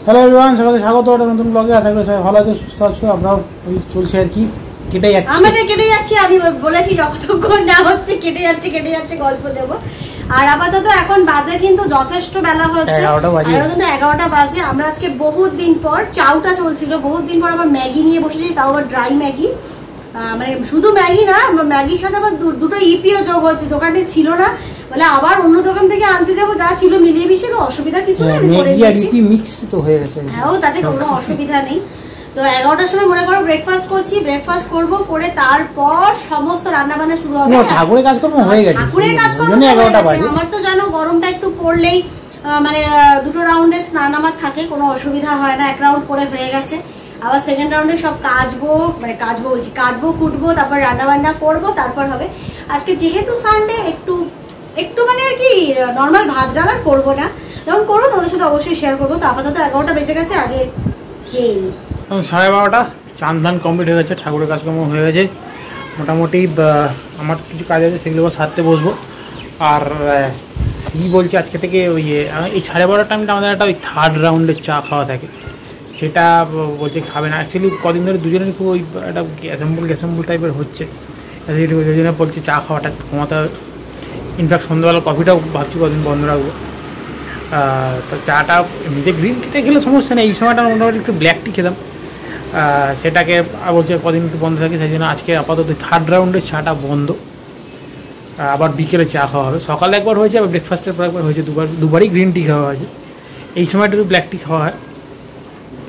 Hello everyone, সবাইকে স্বাগত একটা নতুন ব্লগে। আশা করি সবাই ভালো আছে, সুস্থ আছো। আমরাও ওই চলছে আর কি, কেটে যাচ্ছে, আমাদের কেটে যাচ্ছে। আমি বলেছি যতক্ষণ না হচ্ছে কেটে যাচ্ছে গল্প দেবো। আর আপাতত এখন বাজে কিন্তু যথেষ্ট বেলা হচ্ছে, 11টা বাজে। আমরা আজকে বহুত দিন পর চাউটা চলছিল, বহুত দিন পর আবার ম্যাগি নিয়ে বসেছি, তাও আবার ড্রাই ম্যাগি। মানে শুধু ম্যাগি না, ম্যাগির সাথে আবার দুটো ইপিও যোগ হচ্ছে। দোকানে ছিল না বলে আবার অন্য দোকান থেকে আনতে যাবো, যা ছিল মিলিয়ে মিশিয়ে অসুবিধা কিছু নেই, আমি করে দিয়েছি। হ্যাঁ, তাতে কোনো অসুবিধা নেই। তো 11টার সময় মনে করো ব্রেকফাস্ট করছি, ব্রেকফাস্ট করব, করে তারপর সমস্ত রান্না বান্না শুরু হবে। ঠাকুরের কাজকর্ম হয়ে গেছে, ঠাকুরের কাজকর্ম আমার তো জানো গরমটা একটু পড়লেই মানে দুটো রাউন্ডে স্নান আমার থাকে, কোনো অসুবিধা হয় না। এক রাউন্ড করে হয়ে গেছে, আবার সেকেন্ড রাউন্ডে সব কাটবো কুটবো, তারপর রান্না বান্না করবো, তারপর হবে। আজকে যেহেতু সানডে একটু মানে আর কি নর্মাল ভাত ডাল আর করবো না, যখন করবো তোমাদের সাথে অবশ্যই শেয়ার করবো। তো আপাতত 11টা বেজে গেছে, আগে খেয়ে নিই। 12:30 চান ধান কমপ্লিট হয়ে গেছে, ঠাকুরের কাজকর্ম হয়ে গেছে মোটামুটি। আমার কিছু কাজ আছে, সেগুলো সারতে বসবো। আর বলছি আজকে থেকে ওই এই 12:30 টাইমটা আমাদের একটা ওই থার্ড রাউন্ডের চা খাওয়া থাকে, সেটা বলছে খাবে না। অ্যাকচুয়ালি কদিন ধরে দুজনের খুব ওই একটা গ্যাসেম্বল টাইপের হচ্ছে, ওই জন্য বলছে চা খাওয়াটা কমাতে হবে। ইনফ্যাক্ট সন্ধ্যাবেলা কফিটাও ভাবছি কদিন বন্ধ রাখবো। তো চাটা এমনিতে গ্রিন টিতে খেলে সমস্যা নেই, এই সময়টা মোটামুটি একটু ব্ল্যাক টি খেতাম, সেটাকে বলছে কদিন একটু বন্ধ থাকে, সেই জন্য আজকে আপাতত থার্ড রাউন্ডের চাটা বন্ধ। আবার বিকেলে চা খাওয়া হবে, সকালে একবার হয়েছে, আবার ব্রেকফাস্টের পর একবার হয়েছে, দুবারই গ্রিন টি খাওয়া হয়েছে। এই সময়টা একটু ব্ল্যাক টি খাওয়া হয়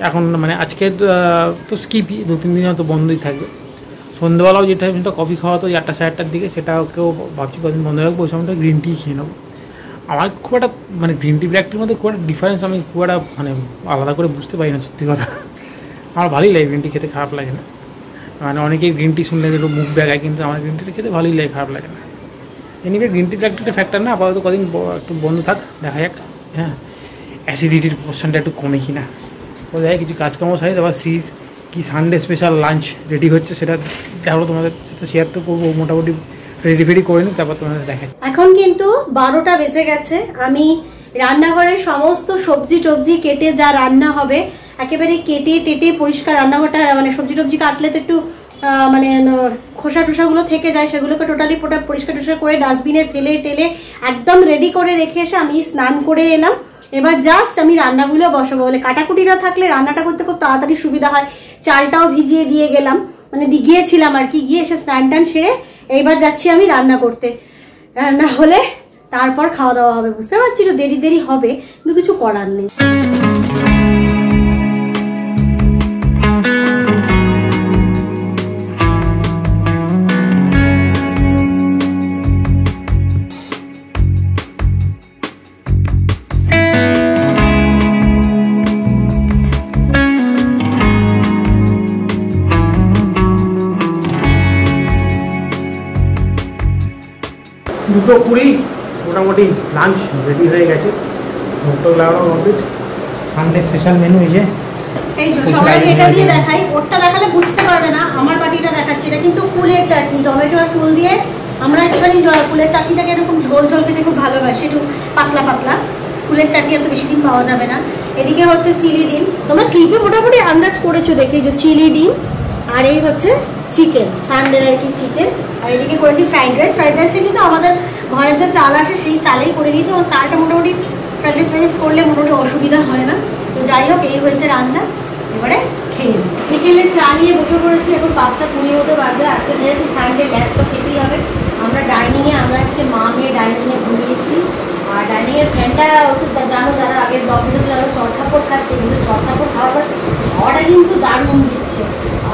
এখন, মানে আজকে তো স্কিপই, 2-3 দিন হয়তো বন্ধই থাকবে। সন্ধ্যাবেলাও যে টাইমটা কফি খাওয়া তো 8টা 8:30 দিকে, সেটাকেও ভাবছি কদিন বন্ধ রাখবো, ওই সময়টা গ্রিন টি খেয়ে নেবো। আমার খুব একটা মানে গ্রিন টি ব্ল্যাক টির মধ্যে খুব একটা ডিফারেন্স আমি খুব একটা মানে আলাদা করে বুঝতে পারি না, সত্যি কথা। আমার ভালোই লাগে গ্রিন টি খেতে, খারাপ লাগে না। মানে অনেকেই গ্রিন টি শুনলে একটু মুখ ব্যাগায়, কিন্তু আমার গ্রিন টিটা খেতে ভালোই লাগে, খারাপ লাগে না। এনিওয়ে গ্রিন টি ব্ল্যাক টিটা ফ্যাক্টর না, আপাতত কদিন একটু বন্ধ থাক, দেখা যাক। হ্যাঁ, অ্যাসিডিটির পোর্শনটা একটু কমে কিনা, তো যাই কিছু কাজকর্ম সারি। তারপর কি সানডে স্পেশাল লাঞ্চ রেডি হচ্ছে সেটা দেখো, তোমাদের সাথে শেয়ার তো করবো। মোটামুটি রেডি করে নিই, তারপর তোমাদের দেখাই। এখন কিন্তু 12টা বেজে গেছে। আমি রান্নাঘরের সমস্ত সবজি কেটে, যা রান্না হবে একেবারে কেটে টেটে পরিষ্কার, রান্নাঘরটা মানে সবজি কাটলে তো একটু মানে খোসা টোসাগুলো থেকে যায়, সেগুলোকে টোটালি পরিষ্কার করে ডাস্টবিনে ফেলে টেলে একদম রেডি করে রেখে এসে আমি স্নান করে এলাম। এবার জাস্ট আমি রান্নাগুলো বসাবো, বলে কাটাকুটিটা থাকলে রান্নাটা করতে খুব তাড়াতাড়ি সুবিধা হয়। চালটাও ভিজিয়ে দিয়ে গেলাম, মানে গিয়েছিলাম আর কি, গিয়ে এসে স্নান টান সেরে এইবার যাচ্ছি আমি রান্না করতে। রান্না হলে তারপর খাওয়া দাওয়া হবে। বুঝতে পারছি তো দেরি হবে, কিন্তু কিছু করার নেই। দুটো 20 মোটামুটি লাঞ্চ রেডি হয়ে গেছে, ভোগ লাগানো কমপ্লিট। সানডে স্পেশাল মেনু এই যে, এই যে সবাইকে এটা দিয়ে দেখাই, ওরটা দেখালে বুঝতে পারবে না, আমার বাটিটা দেখাচ্ছি। এটা কিন্তু কুলের চাটনি, টমেটো আর কুল দিয়ে আমরা একটুখানি কুলের চাটনিটাকে এরকম ঝোল খেতে খুব ভালোবাসি, একটু পাতলা। কুলের চাটনি এত বেশি দিন পাওয়া যাবে না। এদিকে হচ্ছে চিলি ডিম, তোমরা ক্লিপে মোটামুটি আন্দাজ করেছো দেখে, যে চিলি ডিম, আর এই হচ্ছে চিকেন, সানডে আর কি চিকেন। আর এদিকে করেছি ফ্রাইড রাইসটা কিন্তু আমাদের ঘরে যে চাল আসে সেই চালেই করে দিয়েছি, এবং চালটা মোটামুটি ফ্রাইড রাইস করলে মোটামুটি অসুবিধা হয় না। তো যাই হোক, এই হয়েছে রান্না, এবারে খেয়ে নিই। বিকেলে চা নিয়ে বসে পড়েছি, এখন 5:20 মতো বাজে। আজকে যেহেতু সানডে ব্যাগ তো খেতেই হবে। আমরা আজকে মা মেয়ে ডাইনিংয়ে ঘুমিয়েছি। আর ডাইনিংয়ের ফ্যানটা জানো, যারা আগের ব্লগে যারা চড়থাপড় খাচ্ছে, কিন্তু চড়থাপড় খাওয়াটা কিন্তু দারুণ দিচ্ছে।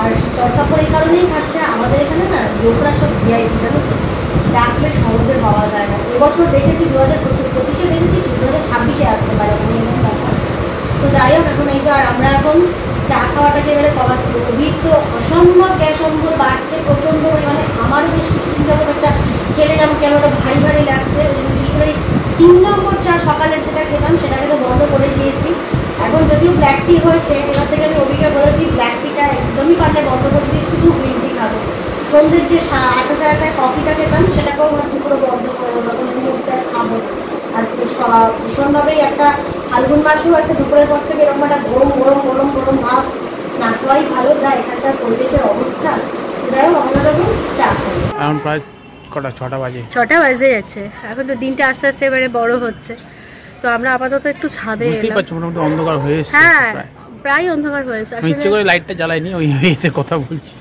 আর চড়থাপড় এই কারণেই খাচ্ছে, আমাদের এখানে না লোকরা সব ভিআইপি, জানো তো, ডাকলে সহজে পাওয়া যায় না। এবছর দেখেছি 2025-এ দেখেছি, 2026-এ আসতে পারে এমন ব্যাপার। তো যাই হোক, এখন এই যে আর আমরা এখন চা খাওয়াটাকে এবারে কমাচ্ছি। কোভিড তো অসম্ভব গ্যাস অম্বল বাড়ছে প্রচণ্ড পরিমাণে। আমারও বেশ কিছুদিন যাবত একটা খেলে যেমন কেন ওটা ভারী লাগছে। বিশেষ করে 3 নম্বর চা সকালের যেটা খেতাম সেটাকে তো বন্ধ করে দিয়েছি। এখন যদিও ব্ল্যাক টি হয়েছে, এবার থেকে আমি অভিজ্ঞতা বলেছি ব্ল্যাক টিটা একদমই পারলে বন্ধ করে দিয়ে শুধু গ্রিন টি খাবো। সন্ধ্যের যে 8টা 9টায় কফিটা খেতাম সেটাকেও ভাবছি পুরো বন্ধ করে দেবো, খাবো। আর ভীষণভাবেই একটা ফাল্গুন মাসেও একটা দুপুরের পর থেকে এরকম একটা গরম গরম গরম গরম ভাব না খাওয়াই ভালো, যায় এখানকার পরিবেশের অবস্থা। যাই হোক আমরা তখন চা খাই। এখন প্রায় কটা 6টা বাজে, 6টা বাজে যাচ্ছে। এখন তো দিনটা আস্তে আস্তে এবারে বড় হচ্ছে, তো আমরা আপাতত একটু ছাদে বুঝতেই পারছো মোটামুটি অন্ধকার হয়ে এসেছে। হ্যাঁ প্রায় অন্ধকার হয়েছে। ইচ্ছে করে লাইটটা জ্বালাইনি, ওই এতে কথা বলছি।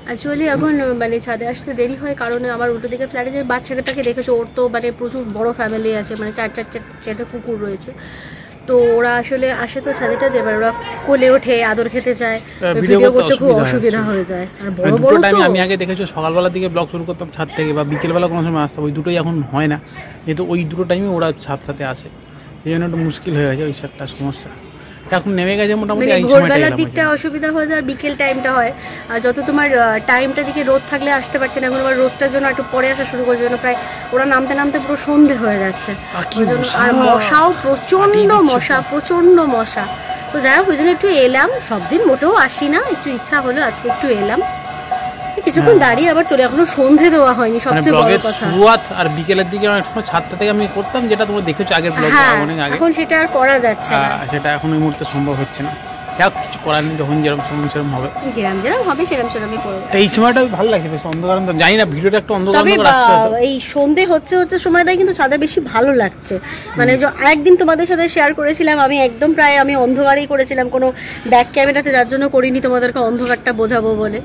অ্যাকচুয়ালি এখন মানে ছাদে আসতে দেরি হয়, কারণ আমার উল্টো দিকে ফ্ল্যাটে যে বাচ্চাটাকে দেখেছো, ওর তো মানে প্রচুর বড় ফ্যামিলি আছে, মানে 4-4 কুকুর রয়েছে। তো ওরা আসলে আসে তো ছাদেটা দেবার, ওরা কোলে ওঠে, আদর খেতে চায়, ভিডিও করতে খুব অসুবিধা হয়ে যায়। আর বড় বড় টাইম আমি আগে দেখেছো সকালবেলার দিকে ব্লগ শুরু করতাম ছাদ থেকে, বা বিকেলবেলা কোনো সময় আসতাম, ওই দুটোই এখন হয় না, যেহেতু ওই দুটো টাইমে ওরা ছাদ সাথে আসে, এই জন্য একটু মুশকিল হয়ে গেছে, ওই একটা সমস্যা। এখন নেমে গেছে মোটামুটি। ভোরবেলার দিকটা অসুবিধা হয়ে যায়, বিকেল টাইমটা হয়। আর যত তোমার টাইমটা দিকে রোদ থাকলে আসতে পারছে না, এখন আবার রোদটার জন্য একটু পরে আসা শুরু করছে, জন্য প্রায় ওরা নামতে নামতে পুরো সন্ধে হয়ে যাচ্ছে। আর মশাও প্রচন্ড মশা, প্রচন্ড মশা। তো যাই হোক ওই জন্য একটু এলাম, সব দিন মোটেও আসি না, একটু ইচ্ছা হলো আজকে একটু এলাম, কিছুক্ষণ দাঁড়িয়ে আবার চলে। এখনো সন্ধে দেওয়া হয়নি, সবচেয়ে বড় কথা। শুরুয়াত আর বিকেলের দিকে ছাদটা থেকে আমি করতাম, যেটা তোমরা দেখেছো আগের ব্লগে অনেক আগে, এখন সেটা আর করা যাচ্ছে না, সেটা এখন এই মুহূর্তে সম্ভব হচ্ছে না। কিছু করার নেই, যখন যেরকম সেরকম হবে, যেরকম হবে সেরকমই করবো। এই সময়টা ভালো লাগে, বেশ অন্ধকার জানি না, ভিডিওটা একটু অন্ধকার আসছে। এই সন্ধে হচ্ছে সময়টাই কিন্তু ছাদে বেশি ভালো লাগছে। মানে একদিন তোমাদের সাথে শেয়ার করেছিলাম, আমি একদম প্রায় আমি অন্ধকারেই করেছিলাম, কোনো ব্যাক ক্যামেরাতে যার জন্য করিনি, তোমাদেরকে অন্ধকারটা বোঝাবো বলে।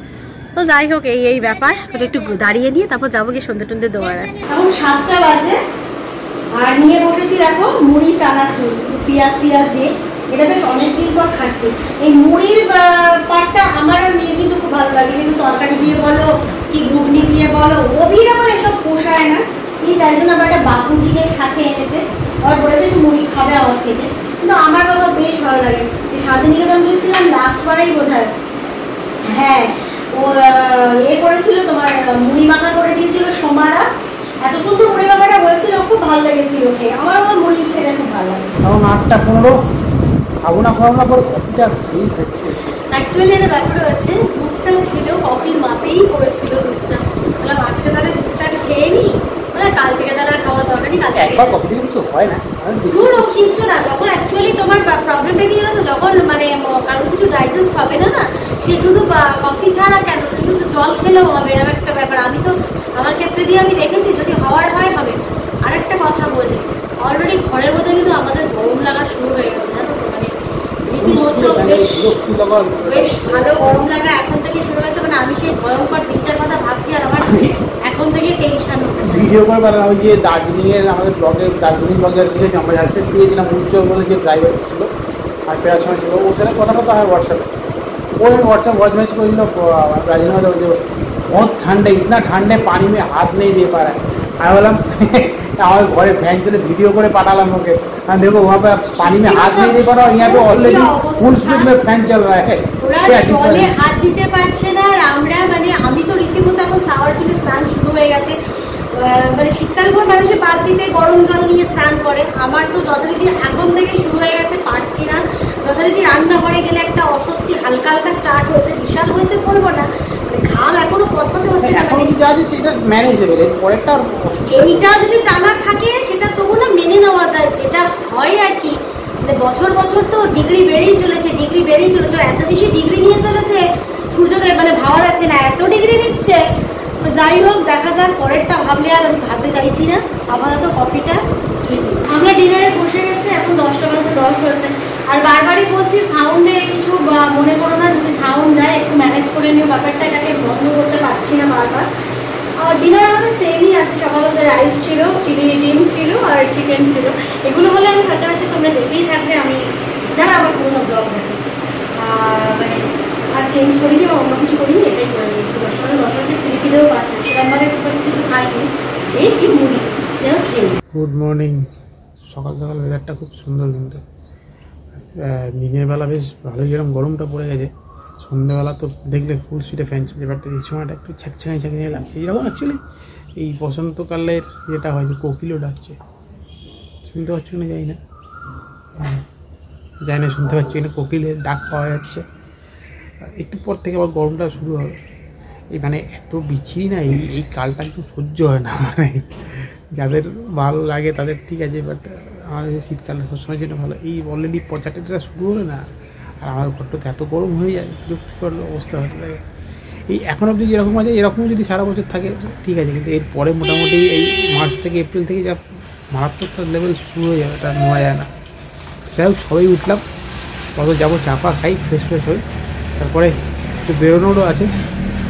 তো যাই হোক এই ব্যাপার, একটু দাঁড়িয়ে নিয়ে তারপর যাবো, গিয়ে সন্ধে টন্ধে দেওয়ার আছে। এখন 7টা বাজে আর নিয়ে বসেছি দেখো মুড়ি চানাচুর পেঁয়াজ টিয়াজ দিয়ে, এটা বেশ অনেকদিন পর খাচ্ছি। এই মুড়ির পাটটা আমার আর মেয়ের কিন্তু খুব ভালো লাগে, একটু তরকারি দিয়ে বলো কি ঘুগনি দিয়ে বলো, অভির আমার এসব পোষায় না, এই তাই জন্য আবার একটা বাপুজিকে সাথে এনেছে, আবার বলেছে একটু মুড়ি খাবে আমার থেকে, কিন্তু আমার বাবা বেশ ভালো লাগে। শান্তিনিকেতন গিয়েছিলাম লাস্টবারেই বোধ হয়, হ্যাঁ ও করেছিল তোমার মুড়ি মাখা করে দিয়েছিল সোমারা, এত সুন্দর মুড়ি মাখাটা বলেছিল, খুব ভালো লেগেছিল খেয়ে, আমার আমার মুড়ি খেতে খুব ভালো লাগে। এখন 8টা 15 খাবো না পরে কফিটা খেয়েই হচ্ছে। অ্যাকচুয়ালি এটা ব্যাপার হচ্ছে, দুধটা ছিল কফির মাপেই করেছিল দুধটা, বললাম আজকে তাহলে দুধটা খেয়ে নিই, মানে কাল থেকে তাহলে খাওয়া দরকার নেই, কাল থেকে কফি দিলে কিছু হয় না, কিচ্ছু না। যখন অ্যাকচুয়ালি তোমার প্রবলেমটা কি জানো তো, যখন মানে কারোর কিছু ডাইজেস্ট হবে না, সে শুধু কফি ছাড়া কেন, সে শুধু জল খেলেও হবে, এরকম একটা ব্যাপার। আমি তো আমার ক্ষেত্রে দিয়ে আমি দেখেছি, যদি হওয়ার হয় হবে। আর একটা কথা বলি, অলরেডি ঘরের মধ্যে কিন্তু আমাদের গরম লাগা শুরু হয়ে গেছে, জানো তো, মানে রীতিমতো বেশ ভালো গরম লাগা এখন থেকে শুরু হয়েছে। মানে আমি সেই ভয়ঙ্কর দিনটার কথা ভাবছি, আর আমার এখন থেকে টেনশন হচ্ছে। ভিডিও করে ওই যে দার্জিলিংয়ের আমাদের দার্জিলিং ব্লগের আমরা যাচ্ছি দিয়েছিলাম, উজ্জ্বল বলে যে ড্রাইভার ছিল আর ফেরার সময় ছিল, ওর সাথে কথা বলতে হয় হোয়াটসঅ্যাপে, वो व्हाट्सएप वॉइस मैसेज को इन लोग राजनाथ जो बहुत ठंड है, इतना ठंड है पानी में हाथ नहीं दे पा रहा है। আমি বললাম আমার ঘরে ফ্যান চলে ভিডিও করে পাঠালাম ওকে, আমি দেখো वहाँ पे पानी में हाथ नहीं दे पा रहा और यहाँ पे ऑलरेडी फुल स्पीड में फैन चल रहा है, জলে হাত দিতে পারছে না। আর আমরা মানে আমি তো রীতিমতো এখন শাওয়ার তুলে স্নান শুরু হয়ে গেছে, মানে শীতকাল পর মানুষে বালতিতে গরম জল নিয়ে স্নান করে, আমার তো যথারীতি এখন থেকেই শুরু হয়ে গেছে, পারছি না। যথারীতি রান্নাঘরে গেলে একটা অস্বস্তি হালকা হালকা স্টার্ট হয়েছে, বিশাল হয়েছে বলবো না, মানে ঘাম এখনো কততে হচ্ছে না, মানে সেটা ম্যানেজেবল, এর পরেরটা এইটা যদি টানা থাকে সেটা তবু না মেনে নেওয়া যায়, যেটা হয় আর কি, মানে বছর বছর তো ডিগ্রি বেড়েই চলেছে, এত বেশি ডিগ্রি নিয়ে চলেছে, সূর্যোদয় মানে ভাবা যাচ্ছে না এত ডিগ্রি নিচ্ছে। তো যাই হোক দেখা যাক, পরেরটা ভাবলে আর আমি ভাবতে চাইছি না, আপাতত কফিটা খেয়ে। আমরা ডিনারে বসে গেছি, এখন 10টা বাজে 10 হয়েছে। আর বারবারই বলছি সাউন্ডের কিছু মনে করো না, যদি সাউন্ড যায় একটু ম্যানেজ করে নিও ব্যাপারটা, এটাকে বন্ধ করতে পারছি না বারবার। আর ডিনার আমাদের সেমই আছে, সকালে যে রাইস ছিল, চিলি ডিম ছিল আর চিকেন ছিল, এগুলো হলে আমি কাছাকাছি তোমরা দেখেই থাকবে, আমি যারা আমার পুরোনো ব্লগ দেখে, মানে আর চেঞ্জ করিনি বা অন্য কিছু করিনি, এটাই করে নিয়েছি। 10টা বাজে 10 বাজে খিরিখিরেও পাচ্ছে, সেরকমভাবে কিছু খাইনি, খেয়েছি মুড়ি, যেন খেয়ে। গুড মর্নিং, সকাল সকাল ওয়েদারটা খুব সুন্দর, কিন্তু দিনের বেলা বেশ ভালোই যেরকম গরমটা পড়ে গেছে, সন্ধ্যেবেলা তো দেখলে ফুল স্পিডে ফ্যান চলছে, বাট এই সময়টা একটু ছ্যাঁকছাঁই লাগছে, এইরকম অ্যাকচুয়ালি এই বসন্তকালের যেটা হয় যে কোকিলও ডাকছে, শুনতে পাচ্ছ না যাই না, শুনতে পাচ্ছি না, কোকিলের ডাক পাওয়া যাচ্ছে। একটু পর থেকে আবার গরমটা শুরু হবে, এই মানে এত বিচ্ছিরি না, এই কালটা একটু সহ্য হয় না, মানে যাদের ভালো লাগে তাদের ঠিক আছে, বাট আমাদের শীতকালে সবসময় যেটা ভালো, এই অলরেডি 4টা শুরু হলো না, আর আমার ঘরটা তো এত গরম হয়ে যায়, বিরক্তিকর অবস্থা হতে থাকে। এই এখন অবধি যেরকম আছে এরকম যদি সারা বছর থাকে ঠিক আছে, কিন্তু এরপরে মোটামুটি এই মার্চ থেকে এপ্রিল থেকে যা মারাত্মক লেভেল শুরু হয়ে যাবে, এটা নেওয়া যায় না। যাই হোক, সবাই উঠলাম, কত যাবো, চাপা খাই, ফ্রেশ হই, তারপরে একটু বেরোনোরও আছে,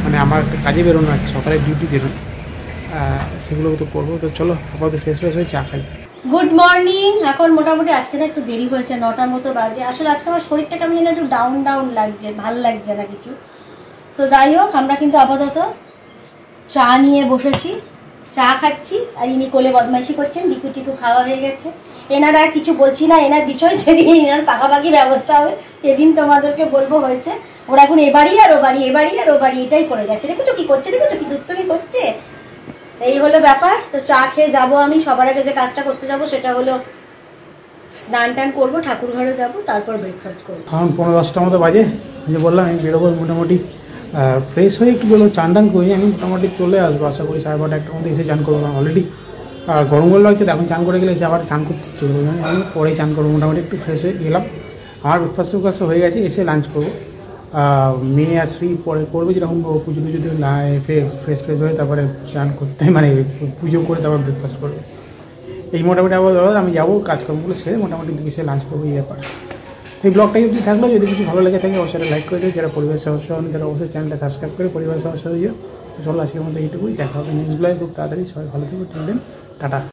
মানে আমার একটা কাজে বেরোনো আছে, সকালে ডিউটি বেরোনো, সেগুলো তো করবো। তো চলো আপাতত ফ্রেশ হয়ে চা খাই। Good morning. এখন মোটামুটি আজকে না একটু দেরি হয়েছে, 9টার মতো বাজে। আসলে আজকে আমার শরীরটা কেমন যেন একটু ডাউন লাগছে, ভাল লাগছে না কিছু। তো যাই হোক, আমরা কিন্তু আপাতত চা নিয়ে বসেছি, চা খাচ্ছি, আর ইনি কোলে বদমাইশি করছেন। টিকু খাওয়া হয়ে গেছে। এনারা আর কিছু বলছি না, এনার বিষয় ছেড়ে এনার পাকাপাকি ব্যবস্থা হবে, সেদিন তোমাদেরকে বলবো হয়েছে। ওরা এখন এবারই আর ও বাড়ি এটাই করে যাচ্ছে। দেখেছো কি করছে, দেখেছো কি দুত্তমি করছে, এই হলো ব্যাপার। তো চা খেয়ে যাবো আমি। সবার আগে যে কাজটা করতে যাব সেটা হলো স্নান টান করবো, ঠাকুর ঘরে যাবো, তারপর ব্রেকফাস্ট করবো। এখন 9:10টার মতো বাজে, যে বললাম আমি বেরোবো, মোটামুটি ফ্রেশ হয়ে একটু বলবো চান টান করি, আমি মোটামুটি চলে আসবো, আশা করি 12:30-1টার মধ্যে এসে চান করবো। অলরেডি গরম লাগছে, এখন চান করে গেলে আবার চান করতে ইচ্ছে করবো, আমি পরেই চান করবো। মোটামুটি একটু ফ্রেশ হয়ে গেলাম, আমার ব্রেকফাস্ট হয়ে গেছে, এসে লাঞ্চ করবো। মেয়ে আর শ্রী পরে করবে, যেরকম পুজো যদি না ফ্রেশ হয়ে তারপরে চান করতে, মানে পুজো করে তারপর ব্রেকফাস্ট করবে। এই মোটামুটি আবার আমি যাবো, কাজকর্মগুলো সেরে মোটামুটি এসে লাঞ্চ করবো, এই ব্যাপার। এই ব্লগটাই অবধি থাকলো, যদি কিছু ভালো লেগে থাকে অবশ্যই লাইক করে দিও, যারা পরিবার সদস্য হন তারা অবশ্যই চ্যানেলটা সাবস্ক্রাইব করে পরিবার সদস্য হয়ে যাও। চলো আজকের মতো এইটুকুই, দেখা হবে নেক্সট ব্লগে খুব তাড়াতাড়ি। সবাই ভালো থেকো, টাটা।